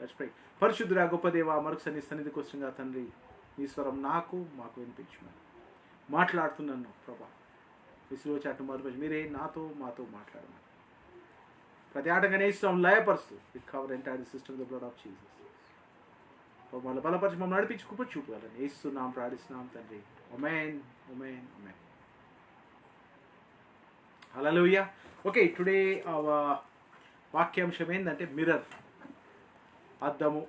Let's pray. పరిశుద్ధుడా గొప్ప దేవా, మరొకసారి నీ సన్నిధికి వచ్చిన తండ్రి, నీ స్వరం మాకు వినిపించమని మాట్లాడుతున్నాను ప్రభా. విసులో చాటు మరొక మీరే మాతో మాట్లాడమని ప్రతి ఆటంగానే ఇస్తాం లయపరుస్తూ with cover entire system the blood of Jesus. మమ్మల్ని బలపరిచి మమ్మల్ని నడిపించి కృప చూపాలని ఇస్తున్నాం, ప్రార్థిస్తున్నాం తండ్రి. ఆమేన్, ఆమేన్, ఆమేన్. హల్లెలూయా. ఓకే, టుడే వాక్యాంశం ఏంటంటే మిర్రర్, అద్దము.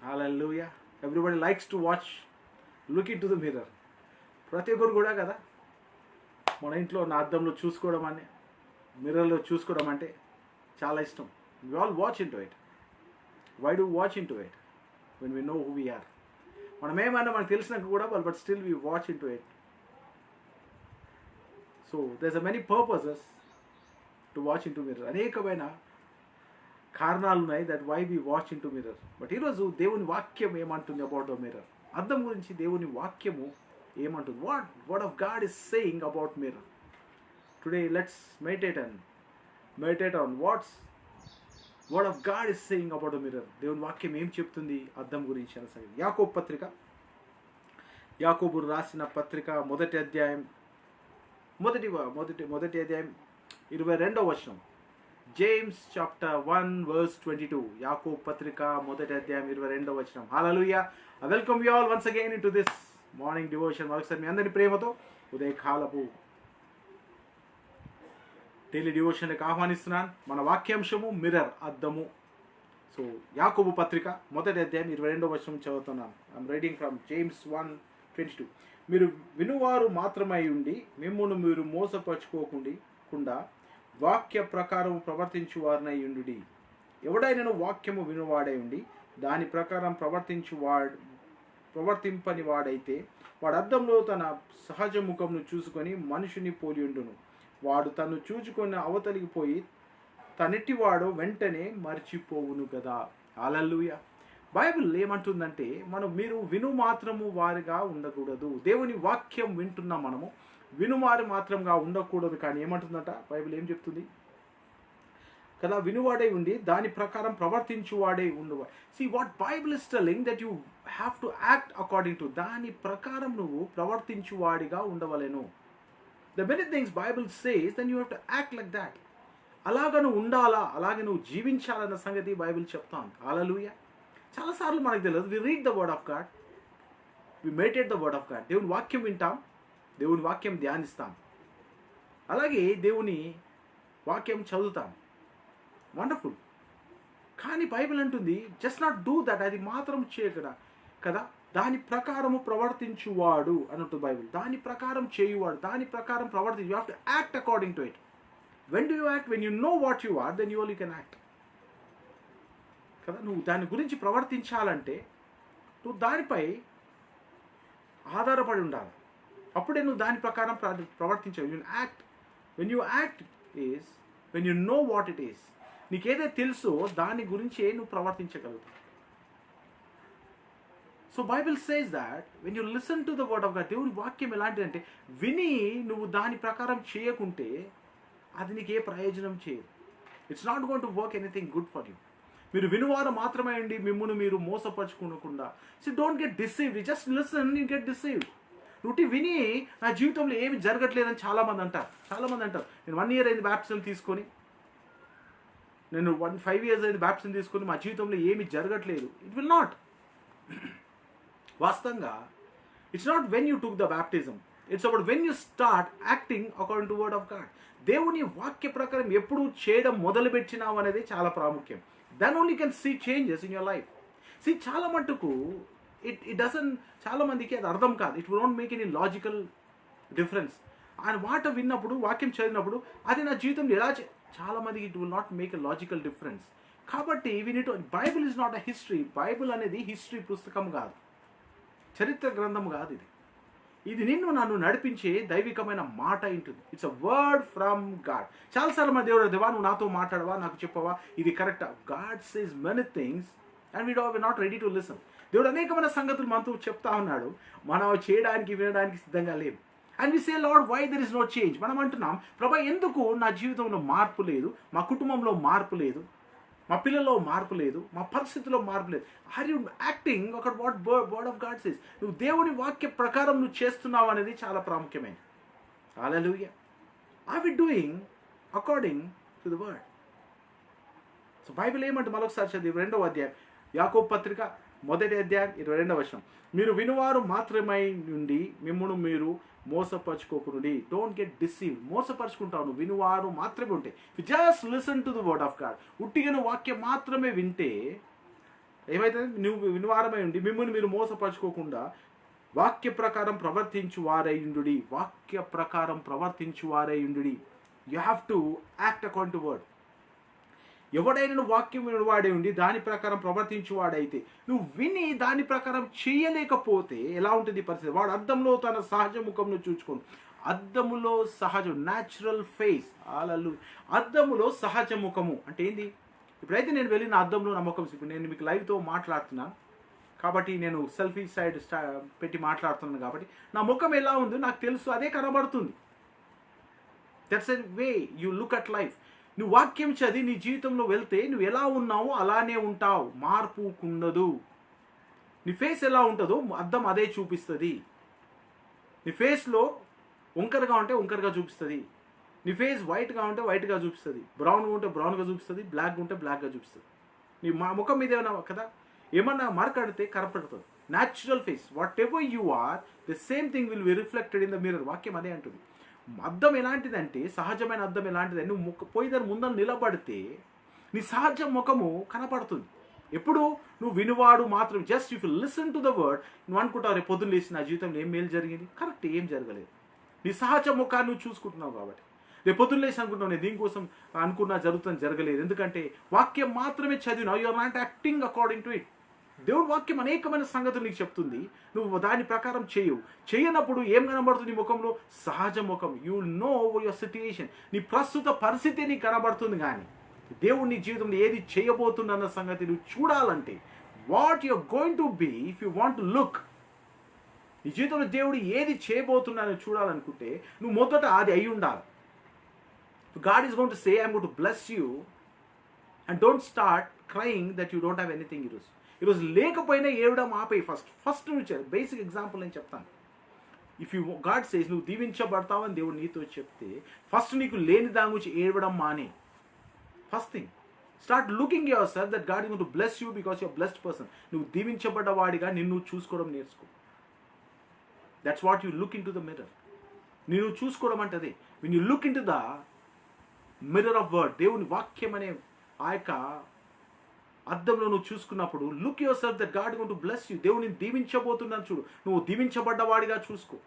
Hallelujah. Everybody likes to watch, look into the mirror. ప్రతి ఒక్కరు కూడా కదా మన ఇంట్లో నా అద్దంలో చూసుకోవడం అని, మిర్రర్లో చూసుకోవడం అంటే చాలా ఇష్టం. We all watch into it. Why do watch into it? When we know who we are. మనం ఏమన్నా మనకు తెలిసినాక కూడా but still we watch into it. So there's a many purposes to watch into mirror. అనేకమైన కారణాలు ఉన్నాయి that why we watch into mirror. But ఈరోజు దేవుని వాక్యం ఏమంటుంది అబౌట్ ద మిర్రర్? అద్దం గురించి దేవుని వాక్యము ఏమంటుంది? What of God is saying about mirror. Today let's meditate on what of God is saying about the mirror. దేవుని వాక్యం ఏం చెప్తుంది అద్దం గురించి అనే సంగతి. యాకోబు రాసిన పత్రిక మొదటి అధ్యాయం 22వ వచనం. James chapter 1:22. యాకోబు పత్రిక మొదటి అధ్యాయం 22వ వచనం. Hallelujah. I welcome you all once again into this morning devotion. మరొకసారి మీ అందరి ప్రేమతో ఉదయకాలపు డైలీ డివోషన్కి ఆహ్వానిస్తున్నాను. మన వాక్యాంశము మిర్రర్, అద్దము. సో యాకోబు పత్రిక మొదటి అధ్యాయం 22వ వచనం చదువుతున్నాను. I'm reading from James 1:22. మీరు వినువారు మాత్రమై ఉండి మిమ్మును మీరు మోసపరుచుకోకుండా వాక్య ప్రకారం ప్రవర్తించువారనై ఉండుడి. ఎవడైనను వాక్యము వినువాడై ఉండి దాని ప్రకారం ప్రవర్తింపని వాడైతే వాడు అద్దంలో తన సహజ ముఖంను చూసుకొని మనుషుని పోలి ఉండును. వాడు తను చూచుకొని అవతలికి పోయి తనెట్టివాడో వెంటనే మర్చిపోవును కదా. హల్లెలూయా. బైబిల్ ఏమంటుందంటే మీరు విను మాత్రము వారిగా ఉండకూడదు. దేవుని వాక్యం వింటున్నాం మనము, వినువారు మాత్రంగా ఉండకూడదు. కానీ ఏమంటుందంట బైబిల్? ఏం చెప్తుంది కదా? వినువాడై ఉండి దాని ప్రకారం ప్రవర్తించువాడై ఉండువా. See what Bible is telling that you have to act according to. దాని ప్రకారం నువ్వు ప్రవర్తించువాడిగా ఉండవలెను. The many things Bible says, then you have to act like that. అలాగ నువ్వు ఉండాలా, అలాగే నువ్వు జీవించాలన్న సంగతి బైబిల్ చెప్తాను. హల్లెలూయా. చాలాసార్లు మనకు తెలియదు. We read the word of God, we meditate the word of God. దేవుని వాక్యం వింటాం, దేవుని వాక్యం ధ్యానిస్తాం, అలాగే దేవుని వాక్యం చదువుతాం. వండర్ఫుల్. కానీ బైబిల్ అంటుంది జస్ట్ నాట్ డూ దట్. అది మాత్రం చేయకడా కదా, దాని ప్రకారము ప్రవర్తించువాడు అని ఉంటుంది బైబిల్. దాని ప్రకారం చేయువాడు, దాని ప్రకారం ప్రవర్తించు. You have to act according to it. When do you act? When you know what you are, then you only can act కదా. నువ్వు దాని గురించి ప్రవర్తించాలంటే నువ్వు దానిపై ఆధారపడి ఉండాలి. అప్పుడే నువ్వు దాని ప్రకారం ప్రవర్తించావు. You act. When you act is when you know what it is. నీకేదైతే తెలుసో దాని గురించే నువ్వు ప్రవర్తించగలుగుతావు. So Bible says that when you listen to the word of God, దేవుని వాక్యం ఎలాంటిదంటే విని నువ్వు దాని ప్రకారం చేయకుంటే అది నీకు ఏ ప్రయోజనం చేయదు. It's not going to work anything good for you. మీరు వినువారు మాత్రమే అండి, మిమ్మును మీరు మోసపరచుకోకుండా. So don't get deceived. Just listen, you get deceived. నువ్వు విని నా జీవితంలో ఏమి జరగట్లేదని చాలామంది అంటారు. నేను 1 year అయింది బ్యాప్టిజం తీసుకొని, నేను 5 years అయింది బ్యాప్టిజం తీసుకొని, మా జీవితంలో ఏమి జరగట్లేదు. It will not. వాస్తవంగా it's not when you took the baptism, it's about when you start acting according to word of God. దేవుని వాక్య ప్రకారం ఎప్పుడు చేయడం మొదలుపెట్టినావు అనేది చాలా ప్రాముఖ్యం. Then only can see changes in your life. చాలా మటుకు ఇట్ డజన్, చాలా మందికి అది అర్థం కాదు. It will not make any logical difference. ఆయన మాట విన్నప్పుడు, వాక్యం చదివినప్పుడు అది నా జీవితంలో ఎలా చాలా మందికి it will not make a logical difference. కాబట్టి Bible is not a history. Bible అనేది హిస్టరీ పుస్తకం కాదు, చరిత్ర గ్రంథం కాదు. ఇది నన్ను నడిపించే దైవికమైన మాట ఉంటుంది. It's a word from God. చాలాసార్లు మన దేవుడు, దేవా నువ్వు నాతో మాట్లాడవా, నాకు చెప్పవా, ఇది కరెక్టా? God says many things and we not ready to listen. దేవుడు అనేకమైన సంగతులు మనతో చెప్తా ఉన్నాడు, మనం చేయడానికి వినడానికి సిద్ధంగా లేవు. And we say Lord why there is no change. మనం అంటున్నాం, ప్రభా ఎందుకు నా జీవితంలో మార్పు లేదు, మా కుటుంబంలో మార్పు లేదు, మా పిల్లల్లో మార్పు లేదు, మా పరిస్థితిలో మార్పు లేదు. ఆర్ యు యాక్టింగ్ ఒక వర్డ్ ఆఫ్ గాడ్ సేస్? నువ్వు దేవుని వాక్య ప్రకారం నువ్వు చేస్తున్నావు అనేది చాలా ప్రాముఖ్యమైనది. Hallelujah. Are we doing according to the word? So Bible ఏమంటే మరొకసారి చదివి 2వ అధ్యాయం యాకోబు పత్రిక 1వ అధ్యాయం 22వ వచనం. మీరు వినువారు మాత్రమై నుండి మిమ్మును మీరు మోసపరుచుకోకునుడి. Don't get deceive. మోసపరుచుకుంటావు నువ్వు వినువారు మాత్రమే ఉంటే. Just listen to the word of God. ఉట్టిగా వాక్యం మాత్రమే వింటే ఏమైతే? నువ్వు వినువారమై ఉండి మిమ్మల్ని మీరు మోసపరుచుకోకుండా వాక్య ప్రకారం ప్రవర్తించు వారైయుండుడి. వాక్య ప్రకారం ప్రవర్తించు వారైయుండుడి. You have to act according to word. ఎవడైనా వాక్యం వినవాడే ఉండి దాని ప్రకారం ప్రవర్తించువాడైతే, నువ్వు విని దాని ప్రకారం చేయలేకపోతే ఎలా ఉంటుంది పరిస్థితి? వాడు అద్దంలో తన సహజ ముఖంను చూచుకోను. అద్దములో సహజం, న్యాచురల్ ఫేస్. అలలు అద్దములో సహజ ముఖము అంటే ఏంది? ఇప్పుడైతే నేను వెళ్ళి నా అద్దంలో నా ముఖం, ఇప్పుడు నేను మీకు లైవ్తో మాట్లాడుతున్నాను కాబట్టి, నేను సెల్ఫీ సైడ్ పెట్టి మాట్లాడుతున్నాను కాబట్టి నా ముఖం ఎలా ఉందో నాకు తెలుసు, అదే కనబడుతుంది. That's a way you look at life. నువ్వు వాక్యం చదివి నీ జీవితంలో వెళ్తే నువ్వు ఎలా ఉన్నావో అలానే ఉంటావు, మార్పు ఉండదు. నీ ఫేస్ ఎలా ఉంటుందో అద్దం అదే చూపిస్తుంది. నీ ఫేస్లో వంకరగా ఉంటే వంకరగా చూపిస్తుంది, నీ ఫేస్ వైట్గా ఉంటే వైట్గా చూపిస్తుంది, బ్రౌన్గా ఉంటే బ్రౌన్గా చూపిస్తుంది, బ్లాక్గా ఉంటే బ్లాక్గా చూపిస్తుంది. నీ ముఖం మీద ఏమైనా కదా ఏమన్నా మార్కడితే కనపడుతుంది. Natural face, whatever you are, the same thing will be reflected in the mirror. వాక్యం అదే అంటుంది. అద్దం ఎలాంటిదంటే, సహజమైన అద్దం ఎలాంటిదని, నువ్వు పోయి దాని ముందర నిలబడితే నీ సహజ ముఖము కనపడుతుంది. ఎప్పుడు నువ్వు వినువాడు మాత్రం, just if you listen to the word, నువ్వు అనుకుంటావు రేపు పొద్దున్న లేచి నా జీవితంలో ఏం మేలు జరిగింది. కరెక్ట్, ఏం జరగలేదు. నీ సహజ ముఖాన్ని నువ్వు చూసుకుంటున్నావు కాబట్టి. రేపు పొద్దున్న లేచి అనుకుంటున్నావు నేను దీనికోసం అనుకున్నా జరగలేదు. ఎందుకంటే వాక్యం మాత్రమే చదివినావు. You are not acting according to it. దేవుడు వాక్యం అనేకమైన సంగతులు నీకు చెప్తుంది, నువ్వు దాని ప్రకారం చేయనప్పుడు ఏం కనబడుతుంది నీ ముఖంలో? సహజ ముఖం. You know your situation. నీ ప్రస్తుత పరిస్థితి నీకు కనబడుతుంది, కానీ దేవుడు నీ జీవితంలో ఏది చేయబోతుందన్న సంగతి నువ్వు చూడాలంటే, what you're going to be if you want to look, నీ జీవితంలో దేవుడు ఏది చేయబోతున్నానో చూడాలనుకుంటే నువ్వు మొదట అది అయి ఉండాలి. God is going to say I'm going to bless you, and don't start crying that you don't have anything ఈరోజు లేకపోయినా ఏవడం ఆపే. ఫస్ట్ నుంచి బేసిక్ ఎగ్జాంపుల్ నేను చెప్తాను. ఇఫ్ యూ గాడ్ సేస్ నువ్వు దీవించబడతావని దేవుడు నీతో చెప్తే, ఫస్ట్ నీకు లేని దాని గురించి ఏడవడం మానే. First thing, start looking your self that God is going to bless you because your blessed person. నువ్వు దీవించబడ్డవాడిగా నిన్ను చూసుకోవడం నేర్చుకో. That's what you look into the mirror. నిన్ను చూసుకోవడం అంటే అదే. When you look into the mirror of word, దేవుని వాక్యం అనే ఆ యొక్క అద్దంలో నువ్వు చూసుకున్నప్పుడు, look yourself that God going to bless you. దేవుని దీవించబోతున్నాను చూడు. నువ్వు దీవించబడ్డవాడిగా చూసుకో.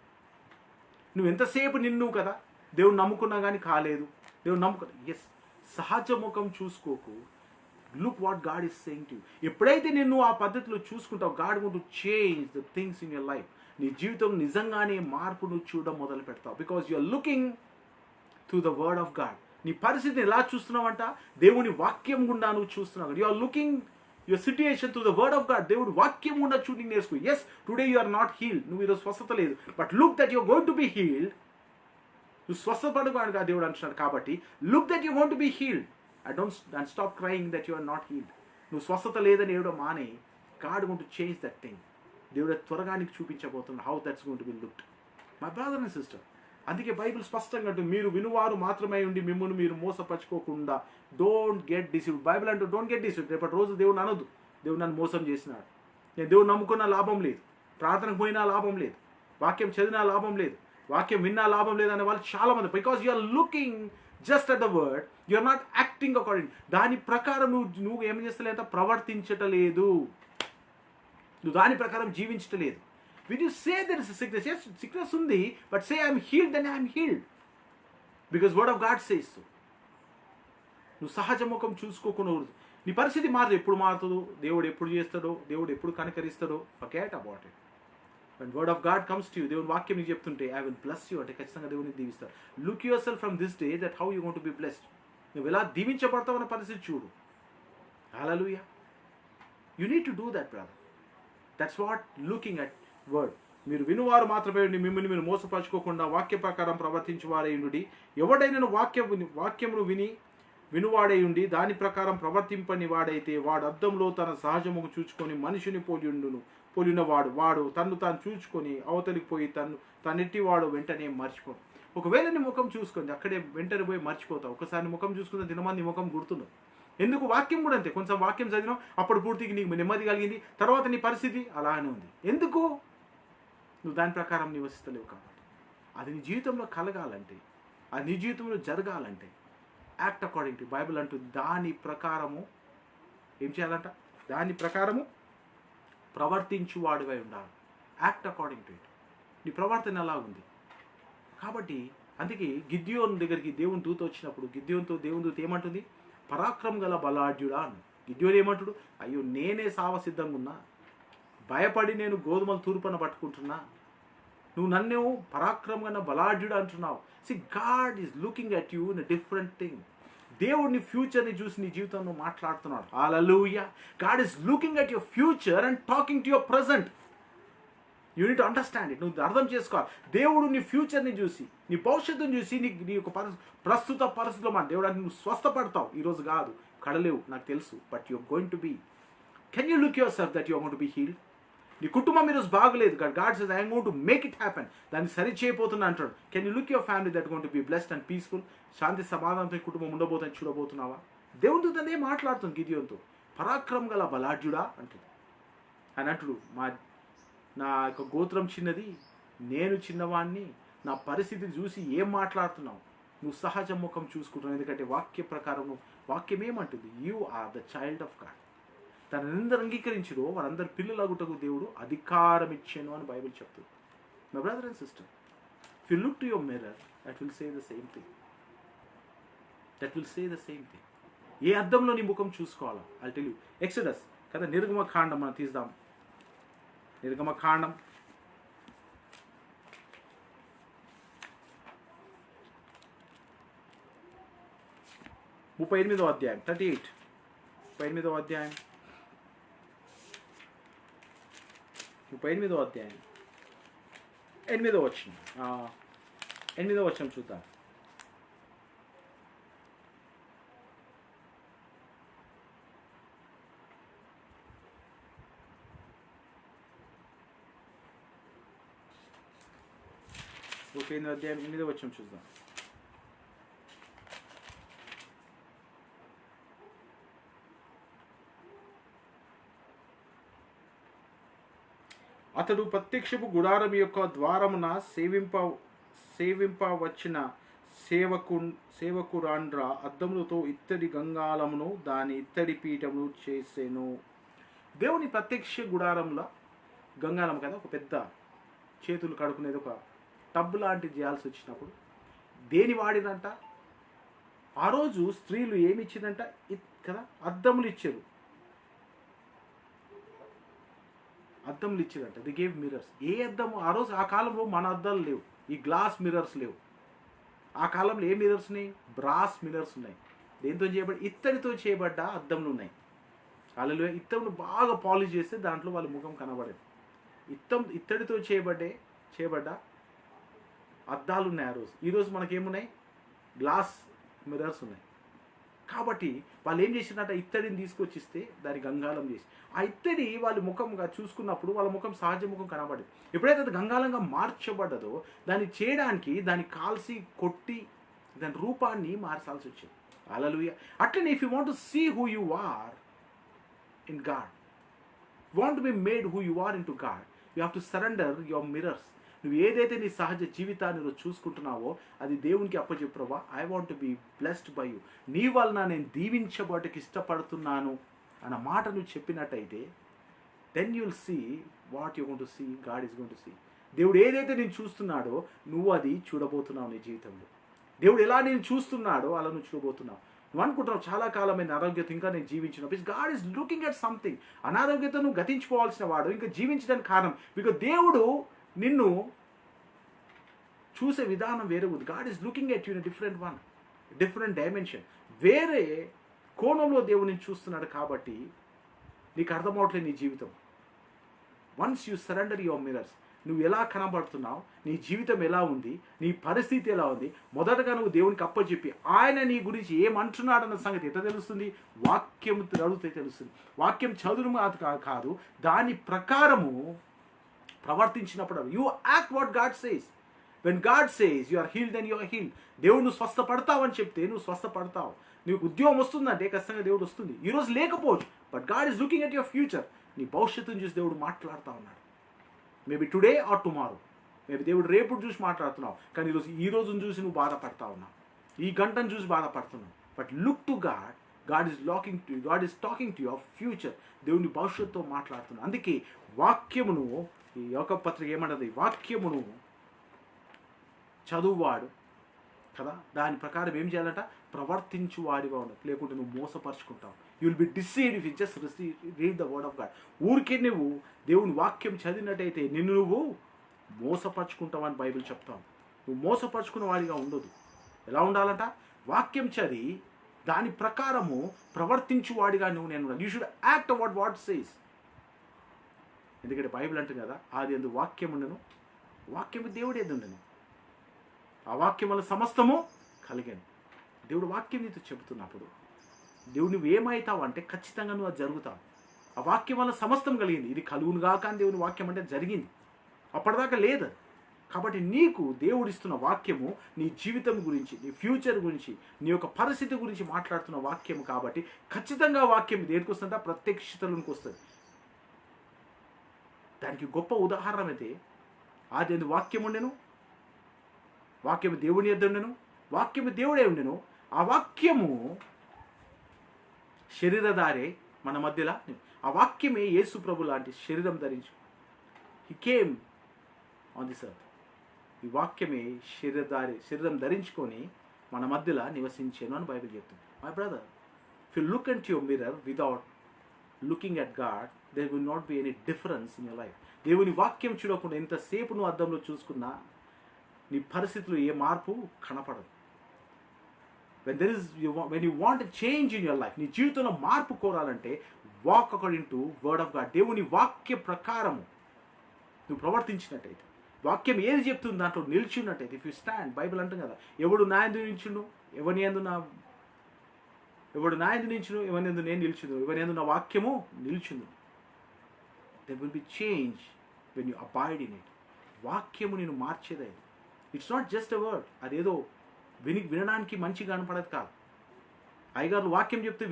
నువ్వు ఎంతసేపు నిన్ను కదా దేవుని నమ్ముకున్నా కానీ కాలేదు, దేవుని ఎస్, సహజ ముఖం చూసుకోకు. Look what God is saying to you. ఎప్పుడైతే నిన్ను ఆ పద్ధతిలో చూసుకుంటావు, God going to change the things in your life. నీ జీవితం నిజంగానే మార్పు నువ్వు చూడడం మొదలు పెడతావు. Because you are looking to the word of God. నీ పరిస్థితిని ఎలా చూస్తున్నావంట? దేవుని వాక్యం గుండా నువ్వు చూస్తున్నావు. You are looking your situation to the word of God. దేవుడు వాక్యం గుండా చూడింగ్ నేర్చుకో. Yes, today you are not healed. నువ్వు ఈరోజు స్వస్థత లేదు, but look that you are going to be healed. నువ్వు స్వస్థపడుగా దేవుడు అంటున్నాడు కాబట్టి, look that you going to be healed. And stop crying that you are not healed. నువ్వు స్వస్థత లేదని ఏడో మానే. God going to change that thing. దేవుడు త్వరగా నీకు చూపించబోతున్నాడు how that's going to be looked. My brother and sister, అందుకే బైబిల్ స్పష్టంగా అంటూ, మీరు వినువారు మాత్రమే ఉండి మిమ్మల్ని మీరు మోసపరచుకోకుండా, డోంట్ గెట్ డిసీవ్డ్. బైబిల్ అంటూ డోంట్ గెట్ డిసీవ్డ్. రేపటి రోజు దేవుడు అనొద్దు, దేవుడు నన్ను మోసం చేసినాడు, నేను దేవుడు నమ్ముకున్న లాభం లేదు, ప్రార్థనకు పోయినా లాభం లేదు, వాక్యం చదివినా లాభం లేదు, వాక్యం విన్నా లాభం లేదు అనే వాళ్ళు చాలా మంది. Because you are looking just at the word, you are not acting according. దాని ప్రకారం నువ్వు ఏం చేస్తలేదు, ప్రవర్తించటలేదు, నువ్వు దాని ప్రకారం జీవించటలేదు. When you say there is a sickness, yes, sickness undi, but say I am healed, then I am healed. Because word of God says so. నువ్వు సహజ ముఖం చూసుకోకూడదు. నీ పరిస్థితి మారదు. ఎప్పుడు మారుతుందో, దేవుడు ఎప్పుడు చేస్తాడో, దేవుడు ఎప్పుడు కనికరిస్తాడో, forget about it. When word of God comes to you, దేవుని వాక్యం నీకు చెప్తుంటే, I will bless you అంటే ఖచ్చితంగా దేవుని దీవిస్తాడు. Look yourself from this day that how you going to be blessed. నువ్వు ఎలా దీవించబడతావు అన్న పరిస్థితి చూడు. Hallelujah. You need to do that, brother. That's what looking at word. మీరు వినువారు మాత్రమే మిమ్మల్ని మీరు మోసపరచుకోకుండా వాక్య ప్రకారం ప్రవర్తించువారైనడి. ఎవడైనా వాక్యమును విని వినువాడై ఉండి దాని ప్రకారం ప్రవర్తింపని వాడైతే వాడు అద్దంలో తన సహజముకు చూచుకొని మనిషిని పోలినవాడు తన్ను తాను చూచుకొని అవతలికి పోయి తనెట్టి వాడు వెంటనే మర్చిపోడు. ఒకవేళ నీ ముఖం చూసుకుంది అక్కడే వెంటనే పోయి మర్చిపోతావు. ఒకసారి నీ ముఖం చూసుకున్న దినమంది నీ ముఖం గుర్తున్నావు. ఎందుకు? వాక్యం కూడా అంతే. కొంచెం వాక్యం చదివినావు, అప్పుడు పూర్తికి నీకు నెమ్మది కలిగింది, తర్వాత నీ పరిస్థితి అలానే ఉంది. ఎందుకు? నువ్వు దాని ప్రకారం నివసిస్తలేవు కాబట్టి. అది నీ జీవితంలో కలగాలంటే, అది నీ జీవితంలో జరగాలంటే యాక్ట్ అకార్డింగ్ టు బైబిల్ అంటూ దాని ప్రకారము ఏం చేయాలంట? దాని ప్రకారము ప్రవర్తించువాడివై ఉండాలి. Act according to it. నీ ప్రవర్తన ఎలా ఉంది? కాబట్టి అందుకే గిద్యోను దగ్గరికి దేవుని దూత వచ్చినప్పుడు గిద్యోనుతో దేవుని దూత ఏమంటుంది? పరాక్రమం గల బలాఢ్యుడా అని. గిద్యోను ఏమంటుడు? అయ్యో నేనే సావసిద్ధంగా ఉన్నా, భయపడి నేను గోధుమలు తూర్పున పట్టుకుంటున్నా, నువ్వు నన్ను పరాక్రమంగా బలాఢ్యుడు అంటున్నావు. See God is looking at you in different thing. దేవుడు నీ ఫ్యూచర్ని చూసి నీ జీవితంలో మాట్లాడుతున్నాడు. Hallelujah. God is looking at your future and talking to your present. You need to understand it. నువ్వు అర్థం చేసుకోవాలి. దేవుడు నీ ఫ్యూచర్ని చూసి, నీ భవిష్యత్తుని చూసి, నీ యొక్క ప్రస్తుత పరిస్థితిలో మన దేవుడు అంటే నువ్వు స్వస్థపడతావు. ఈరోజు కాదు, కడలేవు, నాకు తెలుసు. But you're going to be. Can you look yourself that you're going to be healed? నీ కుటుంబం ఈరోజు బాగలేదు, God says I'm going to make it happen. దాన్ని సరి చేయబోతున్నా అంటాడు. Can you look your family that going to be blessed and peaceful? శాంతి సమాధానంతో కుటుంబం ఉండబోతుందని చూడబోతున్నావా? దేవుడితో తనే మాట్లాడుతుంది గిద్యోనుతో. పరాక్రమం గల బలాఢ్యుడా అంటుంది. అని అంటుడు, నా యొక్క గోత్రం చిన్నది, నేను చిన్నవాణ్ణి, నా పరిస్థితిని చూసి ఏం మాట్లాడుతున్నావు? నువ్వు సహజ ముఖం చూసుకుంటున్నావు. ఎందుకంటే వాక్య ప్రకారం వాక్యం ఏమంటుంది? You are the child of God. తనందరూ అంగీకరించరు వారందరు పిల్లలగుటకు దేవుడు అధికారం ఇచ్చాను అని బైబిల్ చెప్తుంది. My brother and sister, if you look to your mirror that will say the same thing. That will say the same thing. ఏ అర్థంలో నీ ముఖం చూసుకోవాలా? I tell you. ఎక్సోడస్ కదా, నిర్గమకాండం మనం తీద్దాం. నిర్గమకాండం 38వ అధ్యాయం 38. 38వ అధ్యాయం 38వ అధ్యాయం 8వ వచనం. 8వ వచనం చూద్దాం. అధ్యాయం 8వ వచనం చూద్దాం. అతడు ప్రత్యక్షపు గుడారం యొక్క ద్వారమున సేవింప వచ్చిన సేవకురాండ్ర అద్దములతో ఇత్తడి గంగాళమును దాని ఇత్తడి పీఠమును చేసెను. దేవుని ప్రత్యక్ష గుడారంలో గంగాళం కదా, ఒక పెద్ద చేతులు కడుకునేది ఒక టబ్ లాంటిది చేయాల్సి వచ్చినప్పుడు దేని వాడినంట? ఆ రోజు స్త్రీలు ఏమి ఇచ్చిందంట కదా? అద్దములు ఇచ్చారు. అద్దములు ఇచ్చారంట. They gave mirrors. ఏ అద్దము? ఆ రోజు ఆ కాలంలో మన అద్దాలు లేవు, ఈ గ్లాస్ మిర్రర్స్ లేవు. ఆ కాలంలో ఏ మిర్రర్స్ ఉన్నాయి? బ్రాస్ మిర్రర్స్ ఉన్నాయి. దేంతో చేయబడి? ఇత్తడితో చేయబడ్డ అద్దములు ఉన్నాయి. హల్లెలూయా. ఇత్తడిని బాగా పాలిష్ చేస్తే దాంట్లో వాళ్ళ ముఖం కనబడేది. ఇత్తడితో చేయబడ్డ అద్దాలు ఉన్నాయి ఆ రోజు. ఈరోజు మనకేమున్నాయి? గ్లాస్ మిర్రర్స్ ఉన్నాయి. కాబట్టి వాళ్ళు ఏం చేసినట్ట? ఇత్తడిని తీసుకొచ్చిస్తే దాన్ని గంగాళం చేసి, ఆ ఇత్తడి వాళ్ళు ముఖంగా చూసుకున్నప్పుడు వాళ్ళ ముఖం సహజ ముఖం కనబడేది. ఎప్పుడైతే అది గంగాళంగా మార్చబడ్డదో దాన్ని చేయడానికి దాన్ని కాల్చి కొట్టి దాని రూపాన్ని మార్చాల్సి వచ్చింది. హల్లెలూయా. అట్లనే if you want to see who you are in God, want to be made who you are in to God, you have to surrender your mirrors. నువ్వు ఏదైతే నీ సహజ జీవితాన్ని నువ్వు చూసుకుంటున్నావో అది దేవునికి అప్పచెప్పు. ప్రభువా, I want to be blessed by you, నీ వలన నేను దీవించబడటకు ఇష్టపడుతున్నాను అన్న మాట నువ్వు చెప్పినట్టయితే then you will see what you going to see, God is going to see. దేవుడు ఏదైతే నేను చూస్తున్నాడో నువ్వు అది చూడబోతున్నావు నీ జీవితంలో. దేవుడు ఎలా నేను చూస్తున్నాడో అలా నువ్వు చూడబోతున్నావు. నువ్వు అనుకుంటున్నావు చాలా కాలమైన అనారోగ్యత ఇంకా నేను జీవించిన, because God is looking at something. అనారోగ్యత నువ్వు గతించుకోవాల్సిన వాడు ఇంకా జీవించడానికి కారణం, బికాస్ దేవుడు నిన్ను చూసే విధానం వేరే ఉంది. God is looking at you in different dimension. వేరే కోణంలో దేవుడిని చూస్తున్నాడు. కాబట్టి నీకు అర్థమవట్లేదు నీ జీవితం. Once you surrender your mirrors, నువ్వు ఎలా కనబడుతున్నావు, నీ జీవితం ఎలా ఉంది, నీ పరిస్థితి ఎలా ఉంది, మొదటగా నువ్వు దేవునికి అప్పచెప్పి ఆయన నీ గురించి ఏమంటున్నాడన్న సంగతి ఎంత తెలుస్తుంది? వాక్యం చదివితే తెలుస్తుంది. వాక్యం చదువు కాదు, దాని ప్రకారము ప్రవర్తించినప్పుడు you act what God says. When God says you are healed, then you are healed. దేవుడు నువ్వు స్వస్థపడతావు అని చెప్తే నువ్వు స్వస్థపడతావు. నీకు ఉద్యోగం వస్తుందంటే ఖచ్చితంగా దేవుడు వస్తుంది. ఈరోజు లేకపోవచ్చు, but God is looking at your future. నీ భవిష్యత్తును చూసి దేవుడు మాట్లాడుతూ ఉన్నాడు. Maybe today or tomorrow, maybe దేవుడు రేపు చూసి మాట్లాడుతున్నావు, కానీ ఈ రోజును చూసి నువ్వు బాధపడతా ఉన్నావు, ఈ గంటను చూసి బాధపడుతున్నావు. But look to God. God is talking to your future. దేవుని భవిష్యత్తుతో మాట్లాడుతున్నావు. అందుకే వాక్యమును, ఈ యోగ పత్రిక ఏమన్నది, వాక్యమును చదువువాడు కదా, దాని ప్రకారం ఏం చేయాలంట? ప్రవర్తించువాడిగా ఉండదు, లేకుంటే నువ్వు మోసపరుచుకుంటావు. You will be deceived if you just read the word of God. ఊరికే నువ్వు దేవుని వాక్యం చదివినట్టయితే నిన్ను నువ్వు మోసపరుచుకుంటావు అని బైబిల్ చెప్తావు. నువ్వు మోసపరుచుకున్న వాడిగా ఉండదు. ఎలా ఉండాలంట? వాక్యం చదివి దాని ప్రకారము ప్రవర్తించువాడిగా నేను you should act what what says. ఎందుకంటే బైబిల్ అంటుంది కదా, ఆది యందు వాక్యం ఉండను, వాక్యము దేవుడు ఏది ఉండను, ఆ వాక్యం వల్ల సమస్తము కలిగాను. దేవుడు వాక్యం నీతో చెబుతున్నప్పుడు దేవుడు నువ్వు ఏమవుతావు అంటే ఖచ్చితంగా నువ్వు అది జరుగుతావు. ఆ వాక్యం వల్ల సమస్తం కలిగింది. ఇది కలుగును గాక అని దేవుని వాక్యం అంటే జరిగింది. అప్పటిదాకా లేదు. కాబట్టి నీకు దేవుడు ఇస్తున్న వాక్యము నీ జీవితం గురించి, నీ ఫ్యూచర్ గురించి, నీ యొక్క పరిస్థితి గురించి మాట్లాడుతున్న వాక్యము. కాబట్టి ఖచ్చితంగా వాక్యం దేనికి వస్తుందంటే ప్రత్యక్షతలోనికి వస్తుంది. దానికి గొప్ప ఉదాహరణ అయితే ఆది యందు వాక్యం ఉండెను, వాక్యము దేవుని యొద్ద ఉండెను, వాక్యము దేవుడే ఉండెను. ఆ వాక్యము శరీరధారే మన మధ్యలో. ఆ వాక్యమే యేసు ప్రభు లాంటి శరీరం ధరించు. He came on this earth. ఈ వాక్యమే శరీరం ధరించుకొని మన మధ్యలో నివసించాను అని బైబిల్ చెప్తుంది. My brother, if you look at your mirror without looking at God, there will not be any difference in your life. దేవుని వాక్యం చూడకుండా ఎంతసేపు నువ్వు అద్దంలో చూసుకున్నా నీ పరిస్థితుల్లో ఏ మార్పు కనపడదు. when you want a change in your life, నీ జీవితంలో మార్పు కోరాలంటే walk according to word of God. దేవుని వాక్య ప్రకారము నువ్వు ప్రవర్తించినట్టయితే, వాక్యం ఏది చెప్తుంది దాంట్లో నిల్చున్నట్టయితే, ఇఫ్ యూ స్టాండ్, బైబిల్ అంటుంది కదా, ఎవడు నా యందు నిల్చును, ఎవరి యందు నేను నిల్చును, ఎవరి యందు నా వాక్యము నిల్చును. there will be change when you abide in it. వాక్యము నేను మార్చేదే. It's not just a word. అదేదో వినడానికి మంచిగా కనపడదు కాదు. అయ్యగారు వాక్యం చెప్తే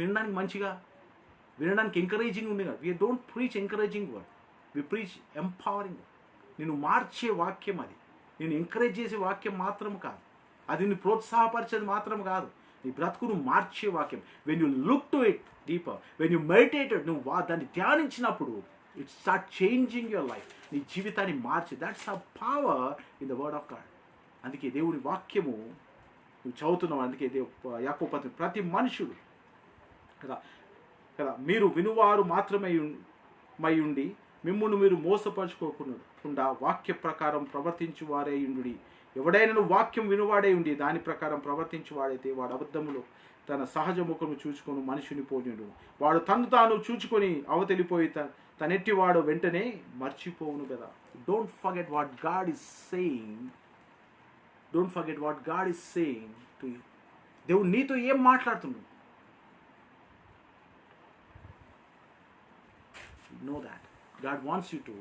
వినడానికి ఎంకరేజింగ్ ఉంది కాదు. We don't preach encouraging word, we preach empowering word. నేను మార్చే వాక్యం అది. నేను ఎంకరేజ్ చేసే వాక్యం మాత్రం కాదు, అది నేను ప్రోత్సాహపరిచేది మాత్రం కాదు. నీ బ్రతుకును మార్చే వాక్యం. When you look to it deeper, when you meditated, నువ్వు దాన్ని ధ్యానించినప్పుడు it start changing your life. నీ జీవితాన్ని మార్చి. That's a power in the word of God. అందుకే దేవుని వాక్యము నువ్వు చదువుతున్నావు. అందుకే యాకోబు పత్రిక, ప్రతి మనుషుడు కదా మీరు వినువారు మాత్రమే ఉండి మిమ్మును మీరు మోసపరుచుకోకుండా వాక్య ప్రకారం ప్రవర్తించువారే ఉండు. ఎవడైనా వాక్యం వినువాడే ఉండి దాని ప్రకారం ప్రవర్తించువాడైతే వాడు అబద్ధములో తన సహజ ముఖము చూచుకొని మనుషుని పోనిడు. వాడు తాను చూచుకొని అవతలిపోయి తనెట్టివాడు వెంటనే మర్చిపోవును కదా. Don't forget what God is saying. Don't forget what God is saying to you. దేవుడు నీతో ఏం మాట్లాడుతున్నాడు? know that God wants you to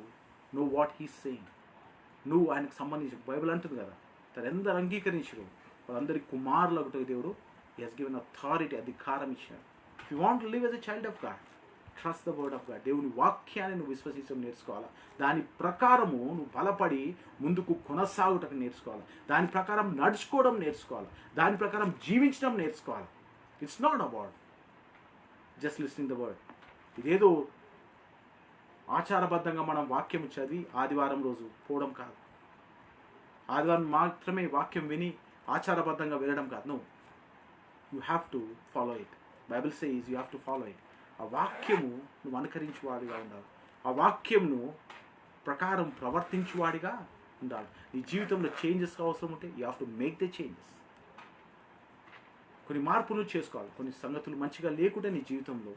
know what he's saying. నువ్వు ఆయనకు సంబంధించి బైబిల్ అంటుంది కదా, తనందరూ అంగీకరించరు వాళ్ళందరికీ కుమారులకు దేవుడు he has given authority, అధికారం ఇచ్చాడు. If you want to live as a child of God, trust the word of God. దేవుని వాక్యాన్ని నువ్వు విశ్వసించడం నేర్చుకోవాలా. దాని ప్రకారము నువ్వు బలపడి ముందుకు కొనసాగుటకు నేర్చుకోవాలి. దాని ప్రకారం నడుచుకోవడం నేర్చుకోవాలి. దాని ప్రకారం జీవించడం నేర్చుకోవాలి. It's not about just listening the word. ఇదేదో ఆచారబద్ధంగా మనం వాక్యం చదివి ఆదివారం రోజు పోవడం కాదు. ఆదివారం మాత్రమే వాక్యం విని ఆచారబద్ధంగా వెళ్ళడం కాదు. No, you have to follow it. Bible says you have to follow it. ఆ వాక్యము నువ్వు అనుకరించేవాడిగా ఉండాలి. ఆ వాక్యంను ప్రకారం ప్రవర్తించేవాడిగా ఉండాలి. నీ జీవితంలో చేంజెస్ అవసరం ఉంటే you have to make the changes. కొన్ని మార్పులు చేసుకోవాలి. కొన్ని సంగతులు మంచిగా లేకుంటే నీ జీవితంలో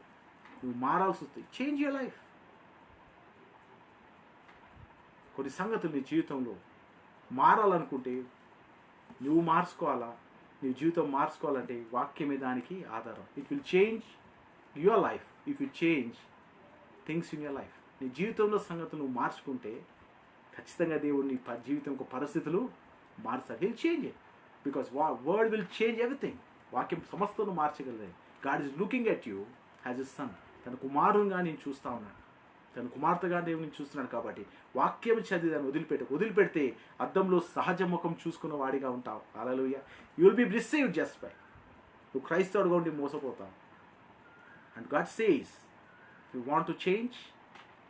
నువ్వు మారాల్సి వస్తుంది. Change your life. కొన్ని సంగతులు నీ జీవితంలో మారాలనుకుంటే నువ్వు మార్చుకోవాలా. నీ జీవితం మార్చుకోవాలంటే వాక్యమే దానికి ఆధారం. It will change your life if you change things in your life. నీ జీవితంలో సంగతులు నువ్వు మార్చుకుంటే ఖచ్చితంగా దేవుడు నీ జీవితం యొక్క పరిస్థితులు మారుస్తాడు. Will change it because word will change everything. వాక్యం సమస్తను మార్చగలదు. God is looking at you as a son. తన కుమారునిగా నేను చూస్తా ఉన్నాను, తన కుమార్తెగా దేవుని చూస్తున్నాడు. కాబట్టి వాక్యం చదివి దాన్ని వదిలిపెడితే అద్దంలో సహజ ముఖం చూసుకున్న వాడిగా ఉంటావు. Hallelujah. You will be received just by. నువ్వు క్రైస్తవుడిగా ఉండి మోసపోతావు. And God says if you want to change,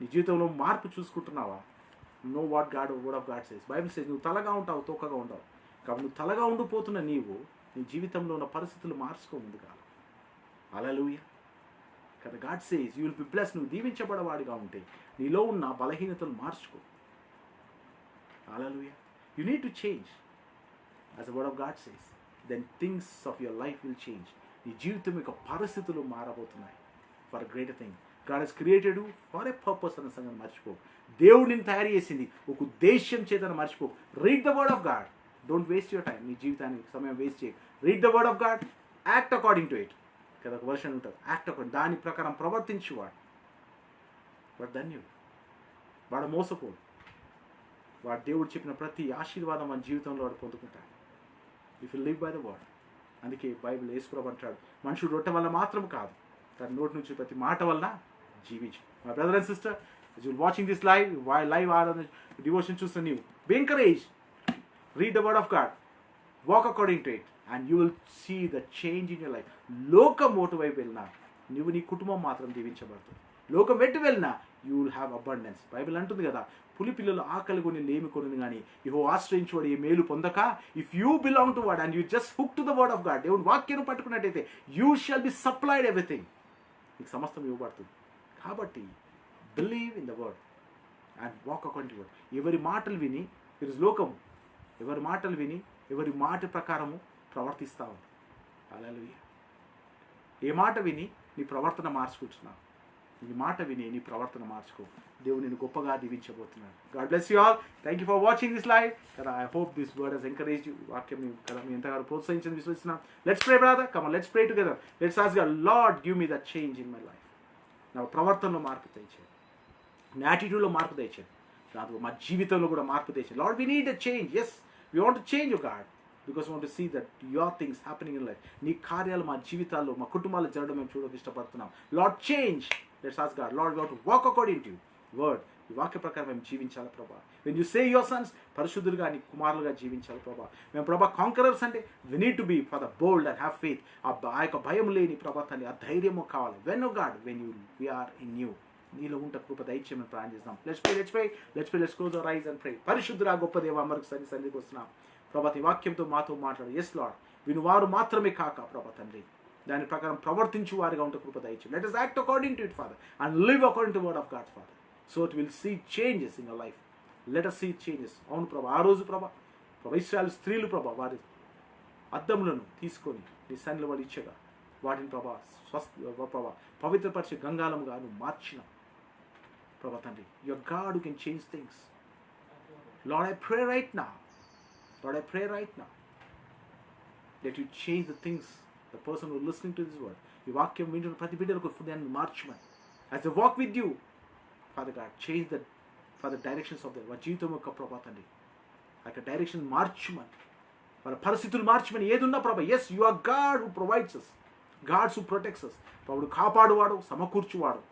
నీ జీవితంలో మార్పు చూసుకుంటున్నావా? Know what word of God says. Bible says నువ్వు తలగా ఉంటావు, తోకగా ఉండవు. కాబట్టి నువ్వు తలగా ఉండిపోతున్న నీవు నీ జీవితంలో ఉన్న పరిస్థితులు మార్చుకో ముందుగా. హల్లెలూయా. కదా God says you will be blessed. నువ్వు దీవించబడవాడిగా ఉంటే నీలో ఉన్న బలహీనతలు మార్చుకో. Hallelujah. You need to change as the word of God says. Then things of your life will change. నీ జీవితం యొక్క పరిస్థితులు మారబోతున్నాయి for a greater thing. God has created for a purpose అన్న సంగతి మర్చిపో. దేవుడు నిన్ను తయారు చేసింది ఒక ఉద్దేశ్యం చేతను మర్చిపో. Read the word of God. Don't waste your time. నీ జీవితానికి సమయం వేస్ట్ చేయ. Read the word of God, act according to it. కదా ఒక వర్షన్ ఉంటుంది, యాక్ట్ అకార్డింగ్. దాని ప్రకారం ప్రవర్తించేవాడు వాడు ధన్యుడు, వాడు మోసపోడు. వాడు దేవుడు చెప్పిన ప్రతి ఆశీర్వాదం మన జీవితంలో వాడు పొందుకుంటాడు. If you live by the word. అందుకే బైబిల్ యేసుప్రభు అంటాడు, మనుషుడు రొట్టె వల్ల మాత్రం కాదు, తన నోటి నుంచి ప్రతి మాట వల్ల జీవించు. My brother and sister, as you watching this live are devotion చూస్తున్న నీవు, be encouraged. Read the word of God, walk according to it, and you will see the change in your life. లోకం మోటు వైపు వెళ్ళినా నువ్వు నీ కుటుంబం మాత్రం దీవించబడుతుంది. లోకం వెట్టు వెళ్ళినా you will have abundance. Bible అంటుంది కదా, పులి పిల్లలు ఆకలి కొని లేమి కొని కానీ యెహోవా ఆశ్రయించువాడు ఏ మేలు పొందక. If you belong to word and you just hook to the word of God, దేవుని వాక్యాన్ని పట్టుకున్నట్టయితే you shall be supplied everything. నీకు సమస్తం ఇవ్వబడుతుంది. కాబట్టి believe in the word and walk according to word. ఎవరి మాటలు విని ఈరోజు లోకం ఎవరి మాటలు విని ఎవరి మాట ప్రకారము ప్రవర్తిస్తూ ఉంది. హల్లెలూయా. ఏ మాట విని నీ ప్రవర్తన మార్చుకుంటున్నావు? నీ మాట విని నీ ప్రవర్తన మార్చుకో. దేవుడు నిన్ను గొప్పగా దీవించబోతున్నాడు. God bless you all. Thank you for watching this live. కదా I hope this word has encourage you. వాక్యం కదా మీ ఎంతగానో ప్రోత్సహించని విశ్వసిస్తున్నాం. Let's pray brother. Come on, let's pray together. Let's ask God, Lord give me the change in my life. నా ప్రవర్తనలో మార్పు తెచ్చేది, నా యాటిట్యూడ్లో మార్పు తెచ్చేది, దాంతో మా జీవితంలో కూడా మార్పు తెచ్చేది. Lord we need a change. Yes, we want to change you God, because we want to see that your things happening in life. నీ కార్యాలు మా జీవితాల్లో మా కుటుంబాల్లో జరగడం మేము చూడడానికి ఇష్టపడుతున్నాం. Lord change. Let's ask God, Lord we want to walk according to word. ఈ వాక్య ప్రకారం మేము జీవించాలి ప్రభా. When you say your sons, పరిశుద్ధులుగా నీ కుమారులుగా జీవించాలి ప్రభా. మేము ప్రభా కాంకరర్స్ అంటే వి need to be for the bold and have faith. ఆ యొక్క భయం లేని ప్రభా తల్లి, ఆ ధైర్యము కావాలి. When O God, when you we are in you, నీలో ఉంట కృప దయచేయమని ప్రార్థన చేస్తాం. Let's close our eyes and pray. పరిశుద్ధురా గొప్ప దేవా, మరొక సన్నిధికి వస్తున్నాం ప్రభా. ఈ వాక్యంతో మాతో మాట్లాడు. ఎస్ లార్డ్, విను వారు మాత్రమే కాక ప్రభా తండ్రి, దాని ప్రకారం ప్రవర్తించు వారిగా ఉంటే కృప దయచేయండి. Let us act according to it, Father, and live according to the word of God, Father, so it will see changes in your life. Let us see changes. అవును ప్రభా, ఆ రోజు ప్రభా ఇశ్రాయేలు స్త్రీలు ప్రభా వారి అద్దములను తీసుకొని నీ సన్నిధిలో వాళ్ళు ఇచ్చగా వాటిని ప్రభా ప్రభా పవిత్రపరిచే గంగాలముగా నువ్వు మార్చిన ప్రభా తండ్రి, your God who can change things. Lord, I pray right now, that you change the things, the person who is listening to this word, ఈ వాక్యం వింటున్న ప్రతి బిడ్డలకు దాన్ని మార్చమని. As they walk with you, Father God, change the directions of their జీవితం యొక్క ప్రభా తండ్రి, ఆ యొక్క డైరెక్షన్ మార్చమని, వాళ్ళ పరిస్థితులు మార్చమని. ఏది ఉన్నా ప్రభా, yes you are God who provides us, God's who protects us. ప్రభుడు కాపాడువాడు, సమకూర్చువాడు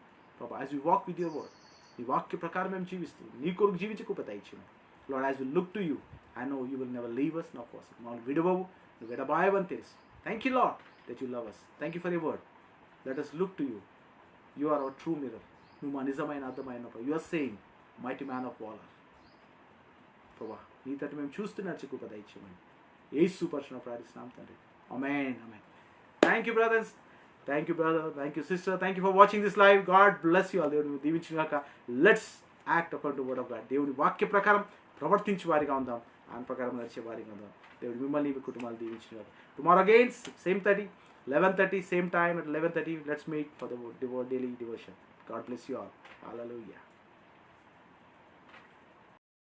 ప్రభా. As you walk with your word, ఈ వాక్య ప్రకారం మేము జీవిస్తూ నీ కొరకు జీవించే కృప దయచేయమని. Lord, as we look to you, I know you will never leave us nor forsake. మమ్మల్ని విడవవు, నువ్వు విడబాయవని తెలుసు. Thank you Lord that you love us. Thank you for your word. Let us look to you. You are our true mirror. నువ్వు మా నిజమైన అర్థమైన you are saying mighty man of valour ప్రభా. నీ తట్టు మేము చూస్తున్న కృప దయచేయమని యేసు పరిశుద్ధ ప్రార్థిస్తున్నాం తండ్రి. ఆమేన్, ఆమేన్. Thank you brothers, thank you brother, thank you sister, thank you for watching this live. God bless you all. దేవుని దీవించుగాక. Let's act according to word of God. దేవుని వాక్య ప్రకారం ప్రవర్తించే వారిగా ఉందాం, ఆయన ప్రకారం నడిచే వారిగా ఉందాం. దేవుడు మిమ్మల్ని మీ కుటుంబాలు దీవించుగాక. Tomorrow again same 11:30 same time at 11:30. Let's meet for the daily devotion. God bless you all. Hallelujah.